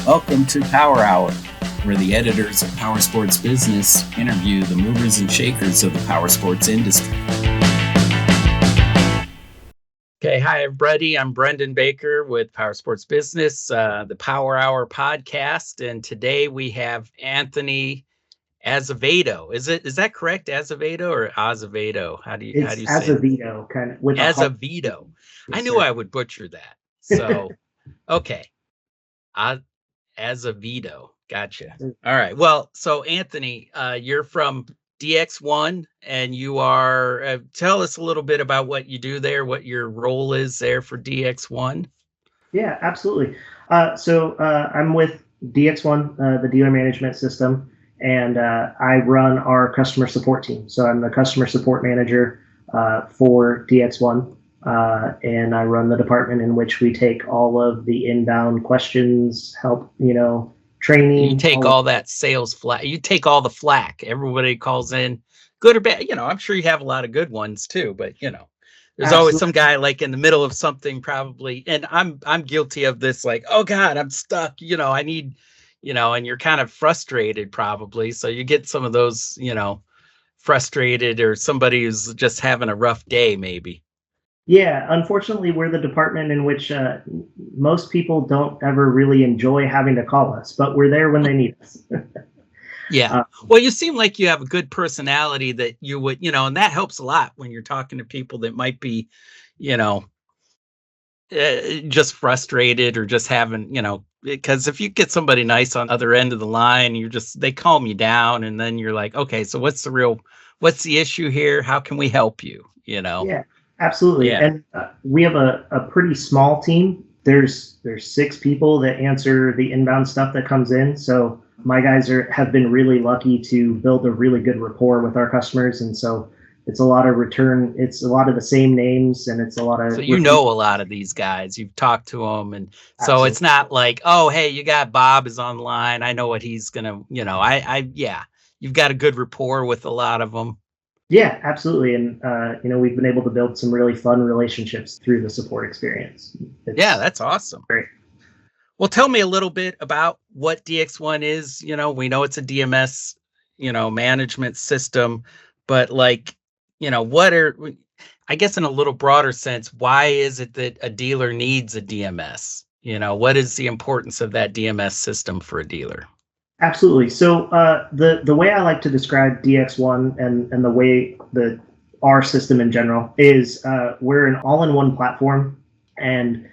Welcome to Power Hour, where the editors of Power Sports Business interview the movers and shakers of the power sports industry. Okay, hi everybody. I'm Brendan Baker with Power Sports Business, the Power Hour podcast, and today we have Anthony Azevedo. Is that correct? Azevedo or Azevedo? How do you say it? Azevedo, kind of with Azevedo. I knew I would butcher that. So, okay. Azevedo. Gotcha. All right. Well, so Anthony, you're from DX1 and you are, tell us a little bit about what you do there, what your role is there for DX1. Yeah, absolutely. I'm with DX1, the dealer management system, and I run our customer support team. So I'm the customer support manager for DX1. And I run the department in which we take all of the inbound questions, help, training. You take all that sales flack. You take all the flack. Everybody calls in, good or bad. I'm sure you have a lot of good ones too, but there's Absolutely. Always some guy like in the middle of something probably. And I'm guilty of this, like, oh God, I'm stuck. I need, and you're kind of frustrated probably. So you get some of those, frustrated, or somebody who's just having a rough day maybe. Yeah, unfortunately, we're the department in which most people don't ever really enjoy having to call us, but we're there when they need us. Yeah. Well, you seem like you have a good personality that you would, and that helps a lot when you're talking to people that might be, just frustrated or just having, because if you get somebody nice on the other end of the line, they calm you down, and then you're like, okay, so what's the issue here? How can we help you? Yeah. Absolutely. Yeah. And we have a pretty small team. There's 6 people that answer the inbound stuff that comes in. So my guys have been really lucky to build a really good rapport with our customers. And so it's a lot of return. It's a lot of the same names, and it's a lot of. So a lot of these guys. You've talked to them, and so Absolutely. It's not like, oh, hey, you got Bob is online. I know what he's gonna. You've got a good rapport with a lot of them. Yeah, absolutely. And, we've been able to build some really fun relationships through the support experience. Yeah, that's awesome. Great. Well, tell me a little bit about what DX1 is. We know it's a DMS, management system, but I guess in a little broader sense, why is it that a dealer needs a DMS? What is the importance of that DMS system for a dealer? Absolutely. So the way I like to describe DX1 and the way that our system in general is we're an all-in-one platform, and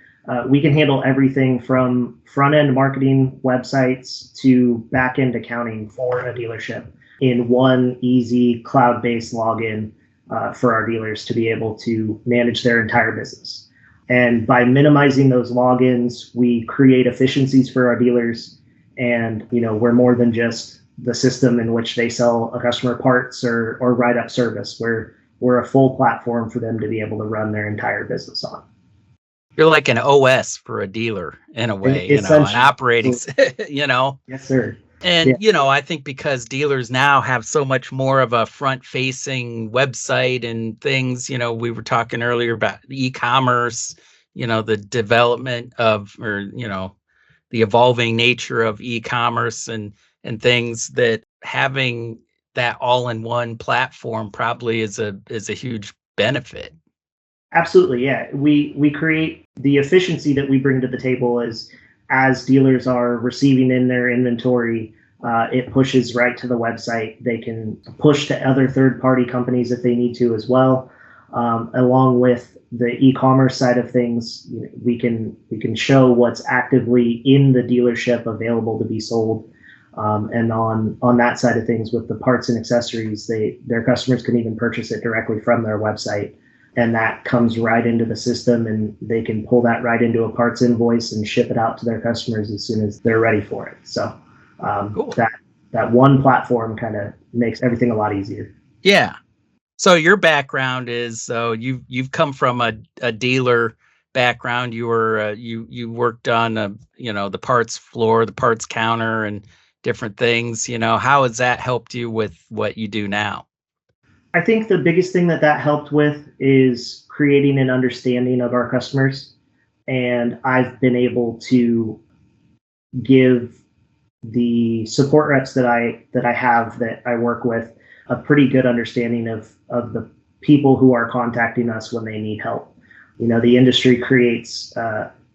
we can handle everything from front-end marketing websites to back-end accounting for a dealership in one easy cloud-based login for our dealers to be able to manage their entire business. And by minimizing those logins, we create efficiencies for our dealers. And, we're more than just the system in which they sell a customer parts or write up service. We're a full platform for them to be able to run their entire business on. You're like an OS for a dealer in a way, an operating, Yes, sir. And, yeah. I think because dealers now have so much more of a front-facing website and things, we were talking earlier about e-commerce, the development of, the evolving nature of e-commerce and things, that having that all-in-one platform probably is a huge benefit. Absolutely. Yeah. We create the efficiency that we bring to the table as dealers are receiving in their inventory. It pushes right to the website. They can push to other third-party companies if they need to as well. Along with the e-commerce side of things, we can show what's actively in the dealership available to be sold. And on that side of things, with the parts and accessories, their customers can even purchase it directly from their website. And that comes right into the system, and they can pull that right into a parts invoice and ship it out to their customers as soon as they're ready for it. So cool. that one platform kind of makes everything a lot easier. Yeah. So your background is, you've come from a dealer background. You were you worked on the parts floor, the parts counter, and different things. How has that helped you with what you do now? I think the biggest thing that helped with is creating an understanding of our customers. And I've been able to give the support reps that I have that I work with a pretty good understanding of the people who are contacting us when they need help. The industry creates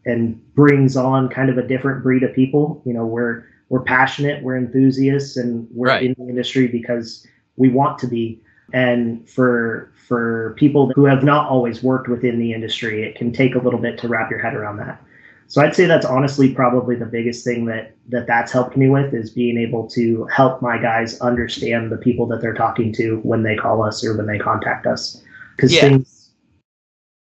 and brings on kind of a different breed of people. We're passionate, we're enthusiasts, and we're Right. in the industry because we want to be. And for people who have not always worked within the industry, it can take a little bit to wrap your head around that. So I'd say that's honestly probably the biggest thing that's helped me with, is being able to help my guys understand the people that they're talking to when they call us or when they contact us, because Yeah.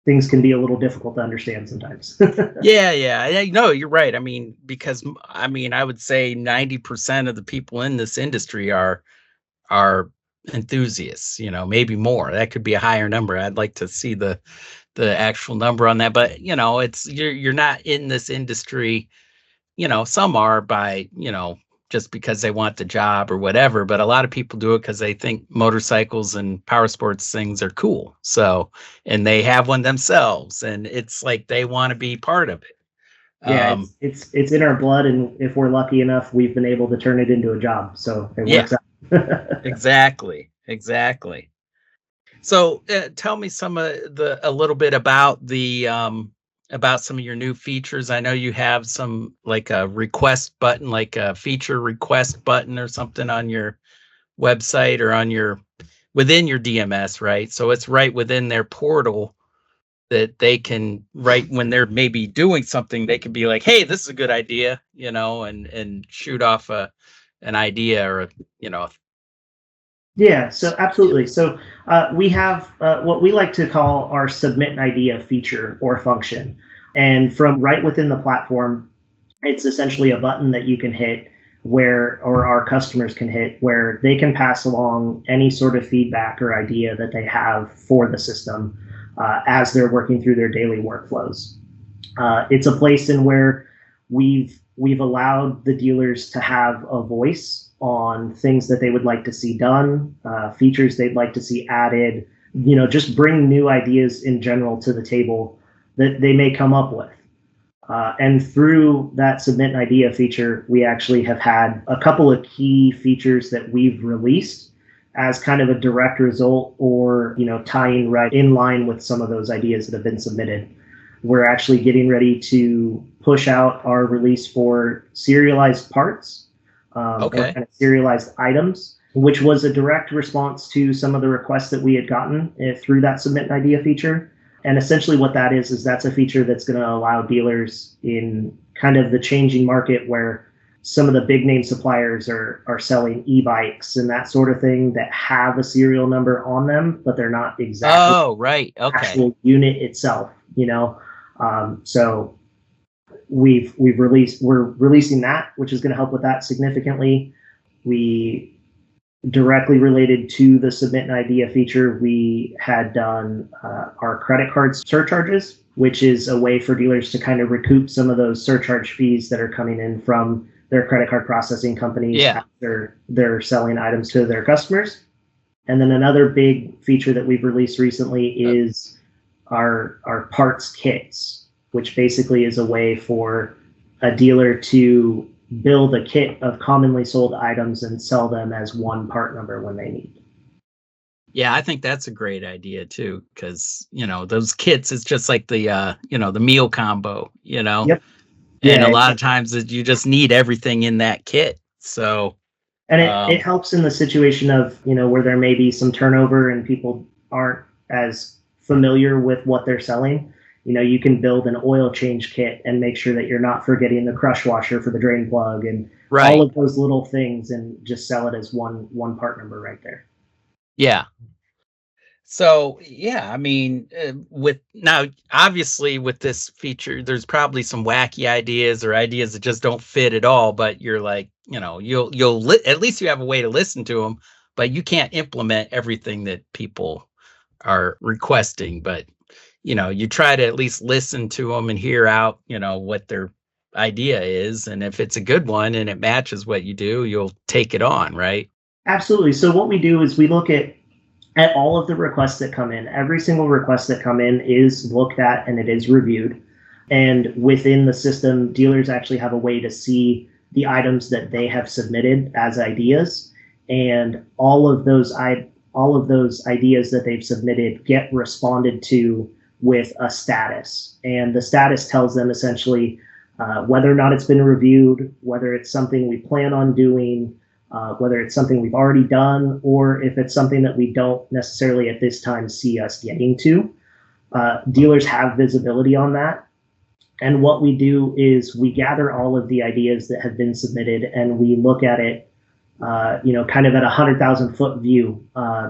things can be a little difficult to understand sometimes. Yeah. No, you're right. I mean, because I would say 90% of the people in this industry are enthusiasts, maybe more. That could be a higher number. I'd like to see the actual number on that, but it's you're not in this industry. Some are by, just because they want the job or whatever, but a lot of people do it because they think motorcycles and power sports things are cool. So, and they have one themselves, and it's like they want to be part of it. Yeah, it's in our blood, and if we're lucky enough, we've been able to turn it into a job, so it Yeah, works out. exactly. So, tell me a little bit about some of your new features. I know you have some, like a request button, like a feature request button or something on your website or within your DMS, right? So it's right within their portal that they can, right when they're maybe doing something, they can be like, "Hey, this is a good idea," and shoot off an idea or you know, Yeah, so absolutely. So we have what we like to call our submit an idea feature or function. And from right within the platform, it's essentially a button that you can hit or our customers can hit, where they can pass along any sort of feedback or idea that they have for the system as they're working through their daily workflows. It's a place in where we've allowed the dealers to have a voice on things that they would like to see done, features they'd like to see added, just bring new ideas in general to the table that they may come up with. And through that submit an idea feature, we actually have had a couple of key features that we've released as kind of a direct result, or tying right in line with some of those ideas that have been submitted. We're actually getting ready to push out our release for serialized parts, or okay. kind of serialized items, which was a direct response to some of the requests that we had gotten through that submit an idea feature. And essentially what that is that's a feature that's going to allow dealers in kind of the changing market, where some of the big name suppliers are selling e-bikes and that sort of thing that have a serial number on them, but they're not exactly Oh, right. the Okay. actual unit itself. So we're releasing that, which is going to help with that significantly. We directly related to the submit an idea feature, we had done our credit card surcharges, which is a way for dealers to kind of recoup some of those surcharge fees that are coming in from their credit card processing companies Yeah. after they're selling items to their customers. And then another big feature that we've released recently is our parts kits, which basically is a way for a dealer to build a kit of commonly sold items and sell them as one part number when they need. Yeah, I think that's a great idea too, because those kits, it's just like the meal combo. Yep. And Yeah, a lot of exactly. times that you just need everything in that kit. So, And it um, helps in the situation of, where there may be some turnover and people aren't as familiar with what they're selling. You can build an oil change kit and make sure that you're not forgetting the crush washer for the drain plug and all right. of those little things, and just sell it as one part number right there. Yeah. So, yeah, I mean, with now, obviously, with this feature, there's probably some wacky ideas or ideas that just don't fit at all. But you're like, at least you have a way to listen to them, but you can't implement everything that people are requesting. But you try to at least listen to them and hear out, what their idea is, and if it's a good one and it matches what you do, you'll take it on, right? Absolutely. So what we do is we look at all of the requests that come in. Every single request that come in is looked at and it is reviewed. And within the system, dealers actually have a way to see the items that they have submitted as ideas, and all of those ideas that they've submitted get responded to with a status, and the status tells them essentially whether or not it's been reviewed, whether it's something we plan on doing, whether it's something we've already done, or if it's something that we don't necessarily at this time see us getting to. Dealers have visibility on that. And what we do is we gather all of the ideas that have been submitted and we look at it, kind of at a 100,000-foot view,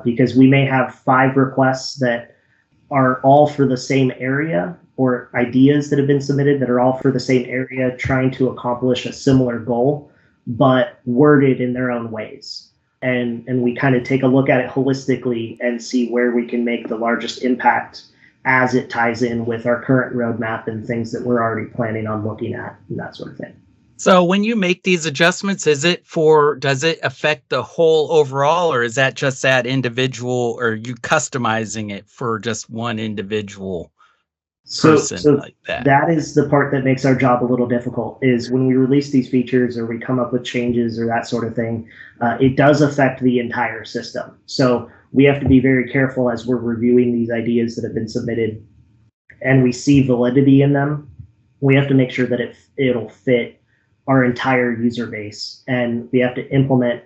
because we may have 5 requests that are all for the same area, or ideas that have been submitted that are all for the same area trying to accomplish a similar goal, but worded in their own ways. And we kind of take a look at it holistically and see where we can make the largest impact as it ties in with our current roadmap and things that we're already planning on looking at and that sort of thing. So when you make these adjustments, does it affect the whole overall, or is that just that individual, or are you customizing it for just one individual person like that? That is the part that makes our job a little difficult, is when we release these features or we come up with changes or that sort of thing, it does affect the entire system. So we have to be very careful as we're reviewing these ideas that have been submitted and we see validity in them. We have to make sure that it'll fit our entire user base, and we have to implement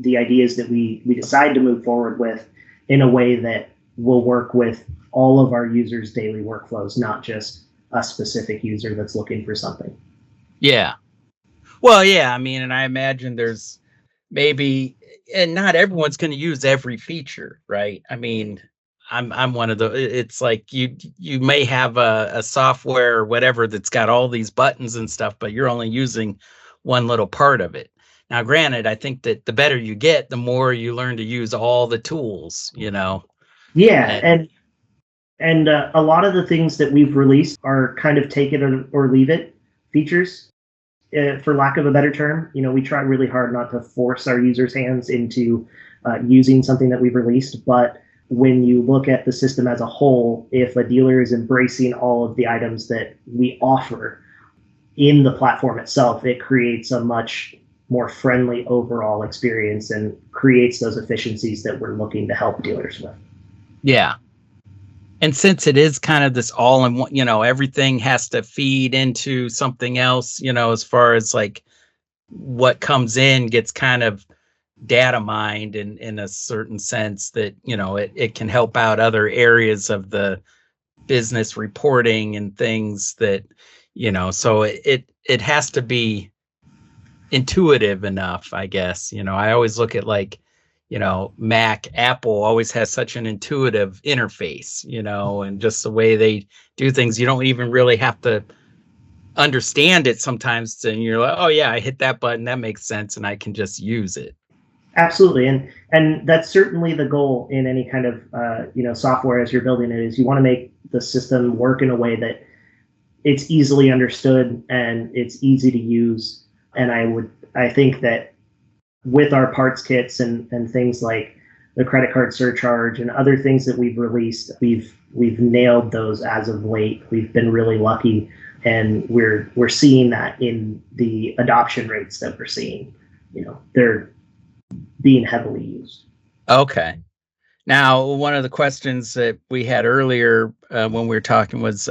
the ideas that we decide to move forward with in a way that will work with all of our users' daily workflows, not just a specific user that's looking for something. Yeah. Well, yeah, I mean, and I imagine there's maybe, and not everyone's going to use every feature, right? I mean, I'm one of the, it's like you may have a software or whatever that's got all these buttons and stuff, but you're only using one little part of it. Now, granted, I think that the better you get, the more you learn to use all the tools, Yeah, and a lot of the things that we've released are kind of take it or leave it features, for lack of a better term. We try really hard not to force our users' hands into using something that we've released, but when you look at the system as a whole, if a dealer is embracing all of the items that we offer in the platform itself, it creates a much more friendly overall experience and creates those efficiencies that we're looking to help dealers with. Yeah. And since it is kind of this all in one, everything has to feed into something else, as far as like what comes in gets kind of data mined in a certain sense that, it can help out other areas of the business reporting and things that, so it has to be intuitive enough, I guess. I always look at like, Mac, Apple always has such an intuitive interface, and just the way they do things, you don't even really have to understand it sometimes. And you're like, oh yeah, I hit that button, that makes sense, and I can just use it. Absolutely, and that's certainly the goal in any kind of software as you're building it, is you want to make the system work in a way that it's easily understood and it's easy to use. And I think that with our parts kits and things like the credit card surcharge and other things that we've released, we've nailed those as of late. We've been really lucky, and we're seeing that in the adoption rates that we're seeing. They're being heavily used. Okay. Now, one of the questions that we had earlier when we were talking was,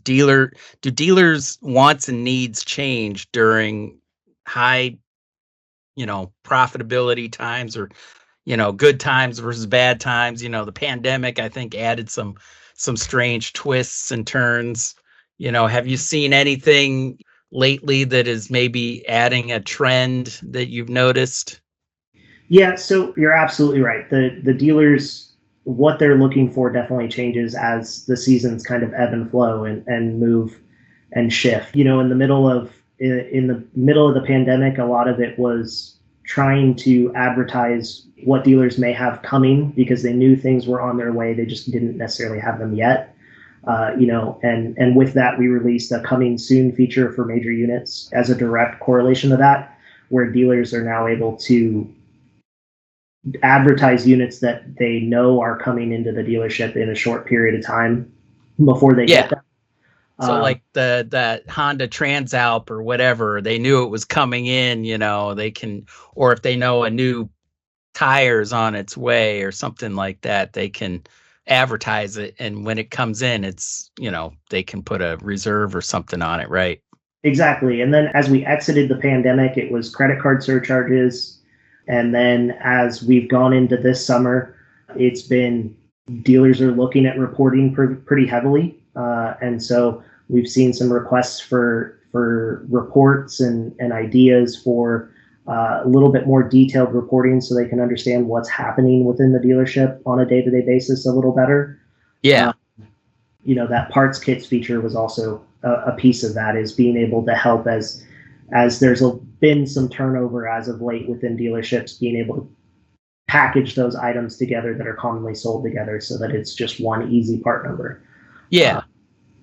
do dealers' wants and needs change during high, profitability times, or, good times versus bad times? The pandemic, I think, added some strange twists and turns. Have you seen anything lately that is maybe adding a trend that you've noticed? Yeah, so you're absolutely right. The dealers, what they're looking for definitely changes as the seasons kind of ebb and flow and move and shift. In the middle of the pandemic, a lot of it was trying to advertise what dealers may have coming because they knew things were on their way. They just didn't necessarily have them yet. And with that, we released a coming soon feature for major units as a direct correlation to that, where dealers are now able to advertise units that they know are coming into the dealership in a short period of time before they get them. So like the Honda Transalp or whatever, they knew it was coming in, they can, or if they know a new tire's on its way or something like that, they can advertise it. And when it comes in, it's, they can put a reserve or something on it, right? Exactly. And then as we exited the pandemic, it was credit card surcharges. And then as we've gone into this summer, it's been dealers are looking at reporting pretty heavily. And so we've seen some requests for reports and ideas for a little bit more detailed reporting so they can understand what's happening within the dealership on a day-to-day basis a little better. Yeah. That parts kits feature was also a piece of that, is being able to help as there's been some turnover as of late within dealerships, being able to package those items together that are commonly sold together so that it's just one easy part number. Yeah.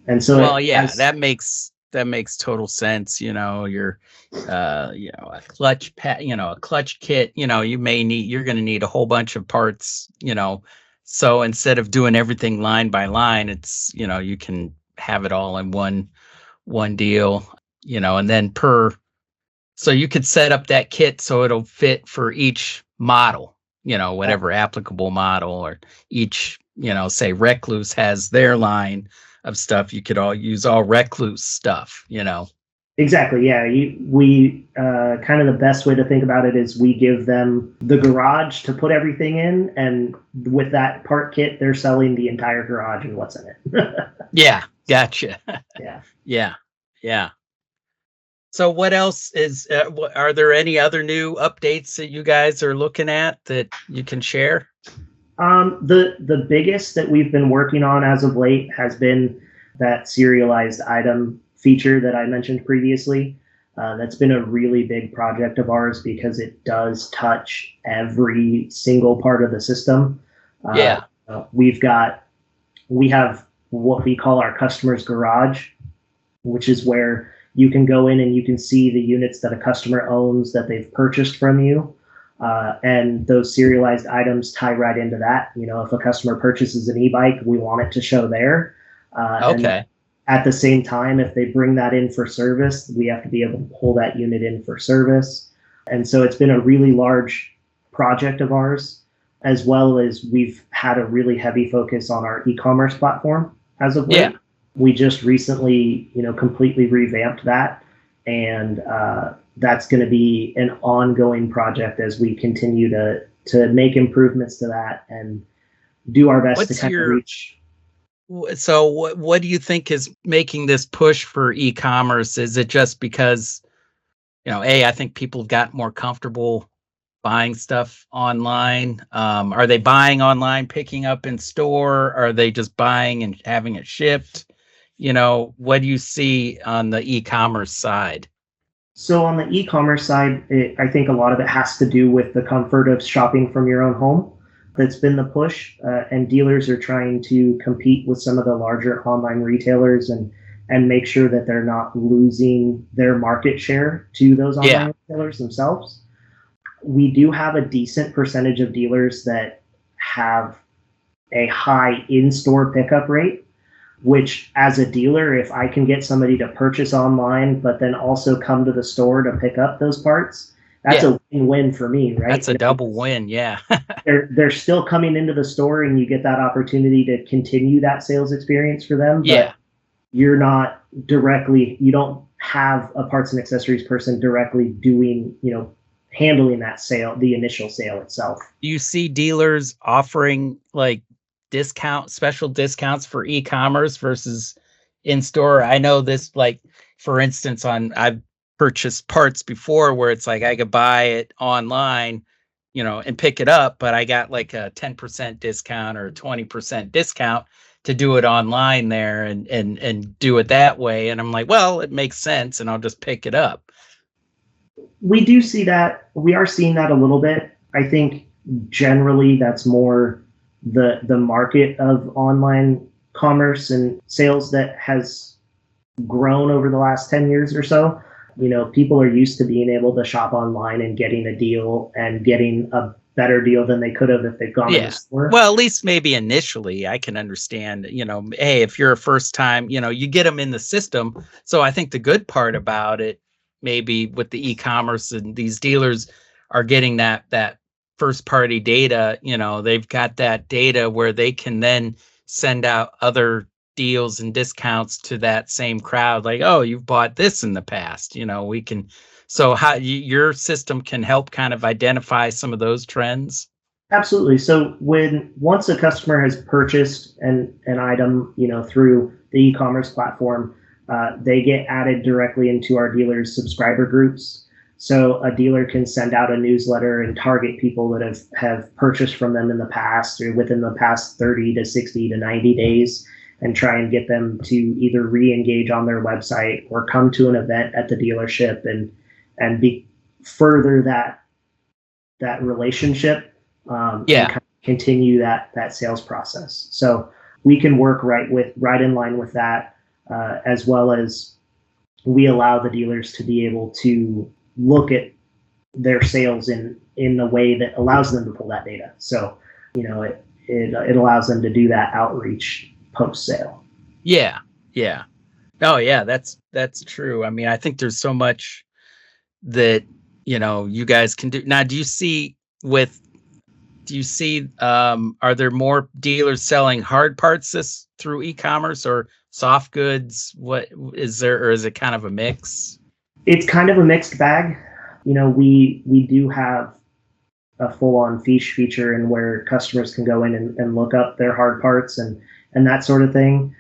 And so, that makes total sense. You're, a clutch a clutch kit, you're going to need a whole bunch of parts, so instead of doing everything line by line, it's, you can have it all in one deal, and then so you could set up that kit so it'll fit for each model, whatever applicable model, or each, say Recluse has their line of stuff. You could all use all Recluse stuff, Exactly. Yeah. We kind of the best way to think about it is we give them the garage to put everything in, and with that part kit, they're selling the entire garage and what's in it. Yeah. Gotcha. Yeah. Yeah. So what else are there any other new updates that you guys are looking at that you can share? The biggest that we've been working on as of late has been that serialized item feature that I mentioned previously. That's been a really big project of ours because it does touch every single part of the system. We have what we call our customer's garage, which is where you can go in and you can see the units that a customer owns that they've purchased from you. And those serialized items tie right into that. If a customer purchases an e-bike, we want it to show there. Okay. And at the same time, if they bring that in for service, we have to be able to pull that unit in for service. And so it's been a really large project of ours, as well as we've had a really heavy focus on our e-commerce platform as of late. Yeah. We just recently, completely revamped that. And that's going to be an ongoing project as we continue to make improvements to that and do our best to kind of reach. So what do you think is making this push for e-commerce? Is it just because, I think people have got more comfortable buying stuff online? Are they buying online, picking up in store? Are they just buying and having it shipped? What do you see on the e-commerce side? So on the e-commerce side, I think a lot of it has to do with the comfort of shopping from your own home. That's been the push, and dealers are trying to compete with some of the larger online retailers and make sure that they're not losing their market share to those online retailers themselves. We do have a decent percentage of dealers that have a high in-store pickup rate, which as a dealer, if I can get somebody to purchase online, but then also come to the store to pick up those parts, that's a win-win for me, right? That's a double win, yeah. they're still coming into the store and you get that opportunity to continue that sales experience for them. But you're not directly, you don't have a parts and accessories person directly doing, handling that sale, the initial sale itself. Do you see dealers offering like special discounts for e-commerce versus in-store? I know this, like, for instance, I've purchased parts before where it's like I could buy it online, and pick it up, but I got like a 10% discount or 20% discount to do it online there and do it that way. And I'm like, well, it makes sense and I'll just pick it up. We do see that. We are seeing that a little bit. I think generally that's more the market of online commerce and sales that has grown over the last 10 years or so. People are used to being able to shop online and getting a deal and getting better deal than they could have if they'd gone in the Yeah. store. Well, at least maybe initially I can understand, hey, if you're a first time, you get them in the system. So I think the good part about it, maybe with the e-commerce and these dealers are getting that first party data, they've got that data where they can then send out other deals and discounts to that same crowd. Like, oh, you've bought this in the past, we can. So how your system can help kind of identify some of those trends. Absolutely. So once a customer has purchased an item, through the e-commerce platform, they get added directly into our dealers' subscriber groups. So a dealer can send out a newsletter and target people that have purchased from them in the past or within the past 30 to 60 to 90 days, and try and get them to either re-engage on their website or come to an event at the dealership and be further that relationship, and kind of continue that sales process. So we can work right in line with that, as well as we allow the dealers to be able to look at their sales in a way that allows them to pull that data. So it allows them to do that outreach post sale. Yeah. Oh yeah, that's true. I mean, I think there's so much that you guys can do. Now, do you see are there more dealers selling hard parts through e-commerce or soft goods? What is there, or is it kind of a mix? It's kind of a mixed bag. We do have a full-on fiche feature, and where customers can go in and look up their hard parts and that sort of thing,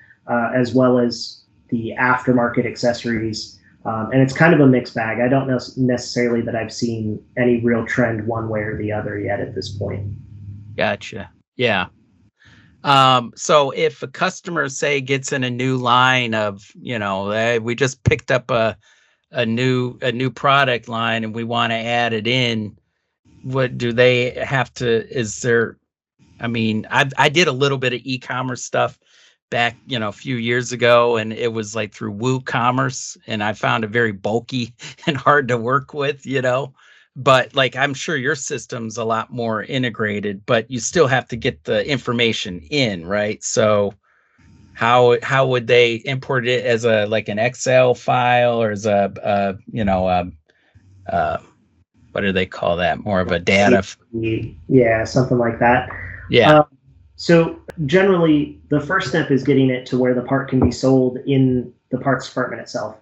as well as the aftermarket accessories. And it's kind of a mixed bag. I don't know necessarily that I've seen any real trend one way or the other yet at this point. Gotcha. Yeah. So if a customer, say, gets in a new line of, we just picked up a new product line and we want to add it in, what do they have to? Is there? I mean, I did a little bit of e-commerce stuff back, a few years ago, and it was like through WooCommerce, and I found it very bulky and hard to work with, but like, I'm sure your system's a lot more integrated, but you still have to get the information in, right? So how would they import it as like an Excel file, or as what do they call that? More of a data. Yeah, something like that. Yeah. So generally, the first step is getting it to where the part can be sold in the parts department itself.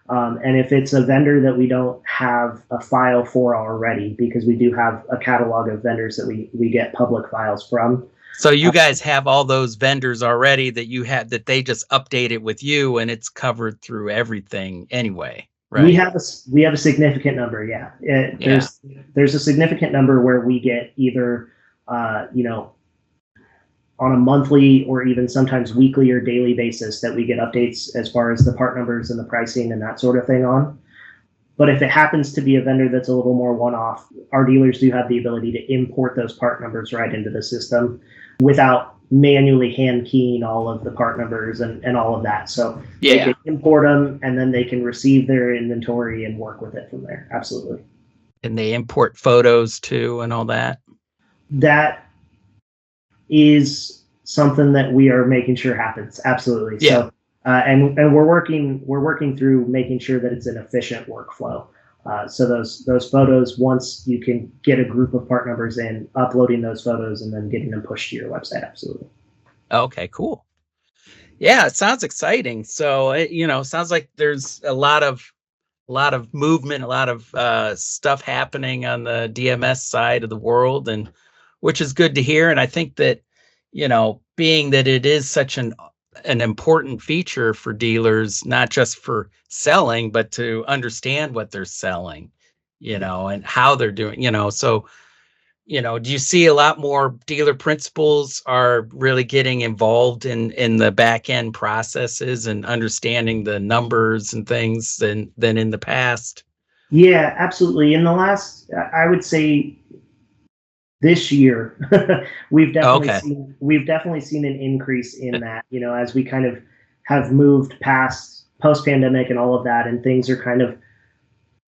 And if it's a vendor that we don't have a file for already, because we do have a catalog of vendors that we get public files from. So you guys have all those vendors already that they just update it with you, and it's covered through everything anyway, right? We have a significant number. Yeah. There's a significant number where we get either, on a monthly or even sometimes weekly or daily basis, that we get updates as far as the part numbers and the pricing and that sort of thing on. But if it happens to be a vendor that's a little more one-off, our dealers do have the ability to import those part numbers right into the system without manually hand keying all of the part numbers and all of that. So they can import them, and then they can receive their inventory and work with it from there. Absolutely. And they import photos too and all that? That is something that we are making sure happens. Absolutely. Yeah. So, and we're working through making sure that it's an efficient workflow. So those photos, once you can get a group of part numbers in, uploading those photos and then getting them pushed to your website. Absolutely. Okay, cool. Yeah, it sounds exciting. So, sounds like there's a lot of movement, a lot of stuff happening on the DMS side of the world, and which is good to hear. And I think that, being that it is such an important feature for dealers, not just for selling, but to understand what they're selling, and how they're doing, so, do you see a lot more dealer principals are really getting involved in the back end processes and understanding the numbers and things than in the past? Yeah, absolutely. In the last, I would say, this year, we've definitely seen an increase in that, as we kind of have moved past post-pandemic and all of that, and things are kind of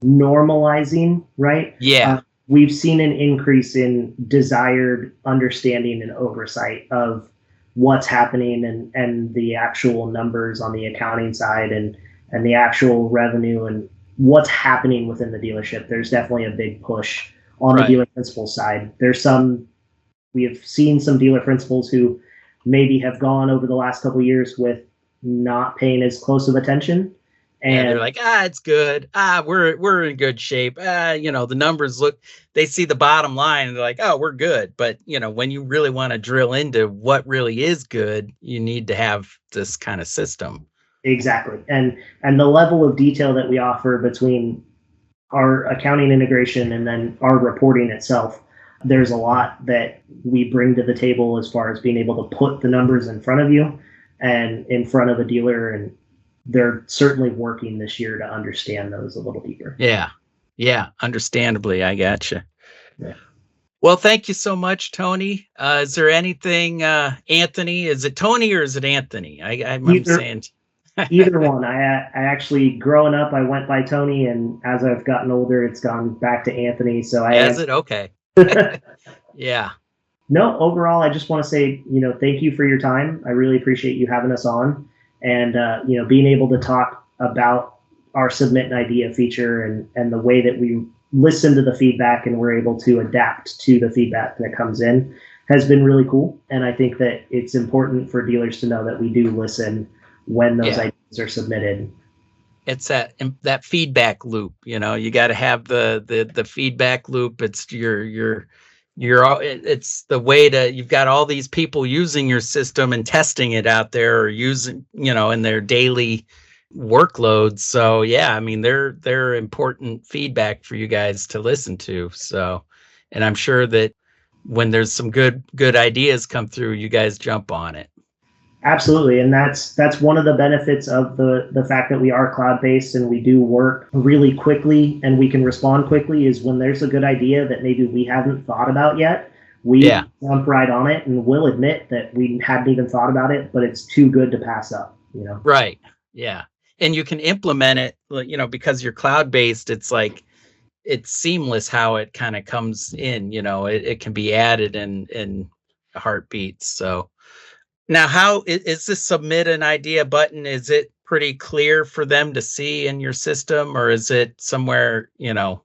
normalizing, right? Yeah. we've seen an increase in desired understanding and oversight of what's happening and the actual numbers on the accounting side and the actual revenue and what's happening within the dealership. There's definitely a big push on the dealer principal side. We have seen some dealer principals who maybe have gone over the last couple of years with not paying as close of attention. And they're like, it's good. We're in good shape. The numbers they see the bottom line and they're like, oh, we're good. But, when you really want to drill into what really is good, you need to have this kind of system. Exactly. And the level of detail that we offer between our accounting integration and then our reporting itself, there's a lot that we bring to the table as far as being able to put the numbers in front of you and in front of a dealer. And they're certainly working this year to understand those a little deeper. Yeah. Understandably. I gotcha. Yeah. Well, thank you so much, Tony. Is there anything, Anthony? Is it Tony or is it Anthony? I'm saying either one. I actually, growing up, I went by Tony, and as I've gotten older, it's gone back to Anthony. So okay. Yeah. No, overall, I just want to say, thank you for your time. I really appreciate you having us on, and being able to talk about our submit an idea feature and the way that we listen to the feedback and we're able to adapt to the feedback that comes in has been really cool. And I think that it's important for dealers to know that we do listen when those ideas are submitted. It's that feedback loop. You got to have the feedback loop. It's it's the way you've got all these people using your system and testing it out there or using, in their daily workloads. So yeah, I mean, they're important feedback for you guys to listen to. So, and I'm sure that when there's some good ideas come through, you guys jump on it. Absolutely. And that's one of the benefits of the fact that we are cloud-based and we do work really quickly and we can respond quickly is when there's a good idea that maybe we haven't thought about yet, we jump right on it and we'll admit that we hadn't even thought about it, but it's too good to pass up, Right. Yeah. And you can implement it, because you're cloud-based, it's like, it's seamless how it kind of comes in, it can be added in heartbeats. So now, how is this submit an idea button? Is it pretty clear for them to see in your system, or is it somewhere, Yeah,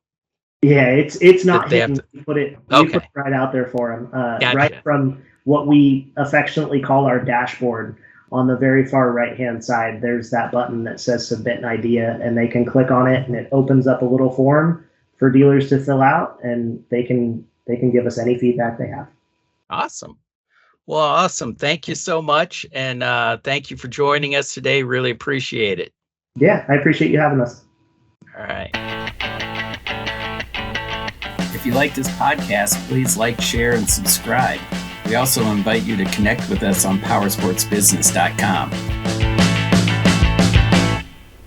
it's not hidden. We put it right out there for them. Gotcha. Right from what we affectionately call our dashboard. On the very far right-hand side, there's that button that says submit an idea, and they can click on it, and it opens up a little form for dealers to fill out, and they can give us any feedback they have. Awesome. Well, awesome. Thank you so much. And thank you for joining us today. Really appreciate it. Yeah, I appreciate you having us. All right. If you like this podcast, please like, share, and subscribe. We also invite you to connect with us on powersportsbusiness.com.